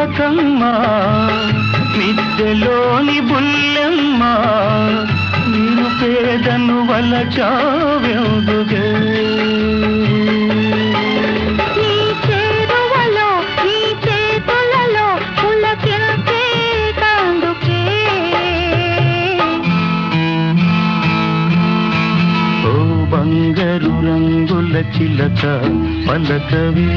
చిలకమ్మ మిద్దెలోని బుల్లెమ్మ నేను పేదను వలచావెందుగే బంగారు రంగుల చిలక పలకవే